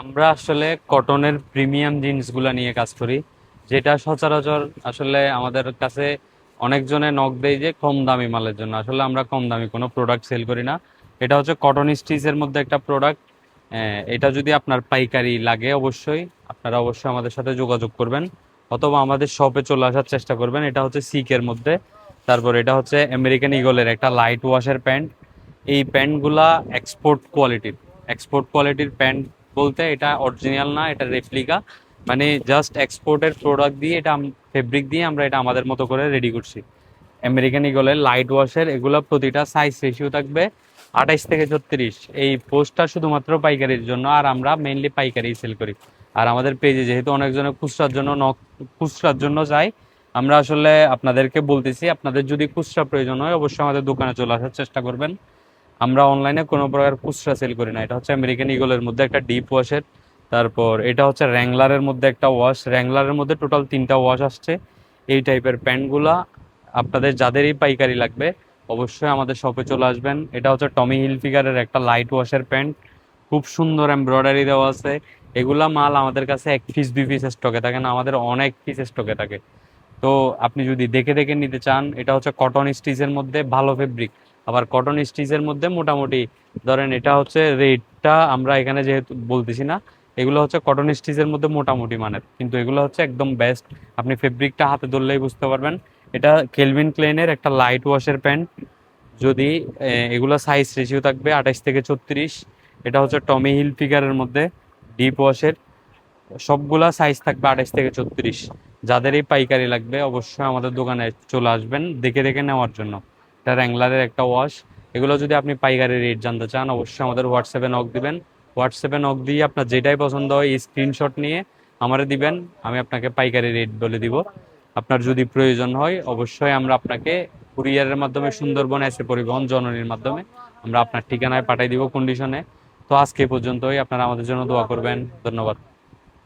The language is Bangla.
আমরা আসলে কটনের প্রিমিয়াম জিন্সগুলা নিয়ে কাজ করি, যেটা সচরাচর আসলে আমাদের কাছে অনেকজনে নক দেয় যে কম দামি মালের জন্য। আসলে আমরা কম দামি কোনো প্রোডাক্ট সেল করি না। এটা হচ্ছে কটন স্টিচের মধ্যে একটা প্রোডাক্ট। এটা যদি আপনার পাইকারি লাগে, অবশ্যই আপনারা অবশ্যই আমাদের সাথে যোগাযোগ করবেন, অথবা আমাদের শপে চলে আসার চেষ্টা করবেন। এটা হচ্ছে সিকের মধ্যে। তারপর এটা হচ্ছে আমেরিকান ইগলের একটা লাইট ওয়াশের প্যান্ট। এই প্যান্টগুলা এক্সপোর্ট কোয়ালিটির প্যান্ট বলতে এটা অরিজিনাল না, এটা রেপ্লিকা। মানে জাস্ট এক্সপোর্টের প্রোডাক্ট দিয়ে এটা ফেব্রিক দিয়ে আমরা এটা আমাদের মতো করে রেডি করছি। আমেরিকান ইগলের লাইট ওয়াশের এগুলো প্রতিটা সাইজ রেশিও থাকবে 28 থেকে 36। এই পোস্টটা শুধুমাত্র পাইকারির জন্য, আর আমরা মেইনলি পাইকারি সেল করি। আর আমাদের পেজে যেহেতু অনেকজনের খুচরার জন্য চাই, আমরা আসলে আপনাদেরকে বলতেছি, আপনাদের যদি খুচরা প্রয়োজন হয় অবশ্যই আমাদের দোকানে চলে আসার চেষ্টা করবেন। আমরা অনলাইনে কোনো প্রকার খুচরা সেল করি না। এটা হচ্ছে আমেরিকান ইগলের মধ্যে একটা ডিপ ওয়াশের। তারপর এটা হচ্ছে র্যাংলারের মধ্যে একটা ওয়াশ। র্যাংলারের মধ্যে টোটাল 3টা ওয়াশ আসছে। এই টাইপের প্যান্টগুলা আপনাদের যাদেরই পাইকারি লাগবে অবশ্যই আমাদের শপে চলে আসবেন। এটা হচ্ছে টমি হিলফিগারের একটা লাইট ওয়াশের প্যান্ট, খুব সুন্দর এমব্রয়ডারি দেওয়া আছে। এগুলা মাল আমাদের কাছে 1 পিস 2 পিস স্টকে থাকে না, আমাদের অনেক পিস স্টকে থাকে। তো আপনি যদি দেখে দেখে নিতে চান, এটা হচ্ছে কটন স্টিচের মধ্যে ভালো ফেব্রিক। আবার কটন স্টিচের মধ্যে মোটামুটি ধরেন, এটা হচ্ছে রেটটা আমরা এখানে যেহেতু বলতেছি না, এগুলো হচ্ছে কটন স্টিচের মধ্যে মোটামুটি মানের, কিন্তু এগুলো হচ্ছে একদম বেস্ট। আপনি ফেব্রিকটা হাতে ধরলেই বুঝতে পারবেন। এটা কেলভিন ক্লেনের একটা লাইট ওয়াশের প্যান্ট। যদি এগুলো সাইজ রেশিও থাকবে 28 থেকে 36। এটা হচ্ছে টমি হিল ফিগারের মধ্যে ডিপ ওয়াশের। সবগুলা সাইজ থাকবে 28 থেকে 36। যাদেরই পাইকারি লাগবে অবশ্যই আমাদের দোকানে চলে আসবেন দেখে দেখে নেওয়ার জন্য। এটা র্যাংলারের একটা ওয়াশ। এগুলো যদি আপনি পাইকারি রেট জানতে চান অবশ্যই আমাদের হোয়াটসঅ্যাপে নক দিবেন। হোয়াটসঅ্যাপে নক দিয়ে আপনার যেটাই পছন্দ হয় স্ক্রিনশট নিয়ে আমারে দিবেন, আমি আপনাকে পাইকারি রেট বলে দিব। আপনার যদি প্রয়োজন হয় অবশ্যই আমরা আপনাকে কুরিয়ারের মাধ্যমে সুন্দরবন এসে পরিবহন জননীর মাধ্যমে আমরা আপনার ঠিকানায় পাঠিয়ে দিব কন্ডিশনে। তো আজকে এ পর্যন্তই, আপনারা আমাদের জন্য দোয়া করবেন। ধন্যবাদ।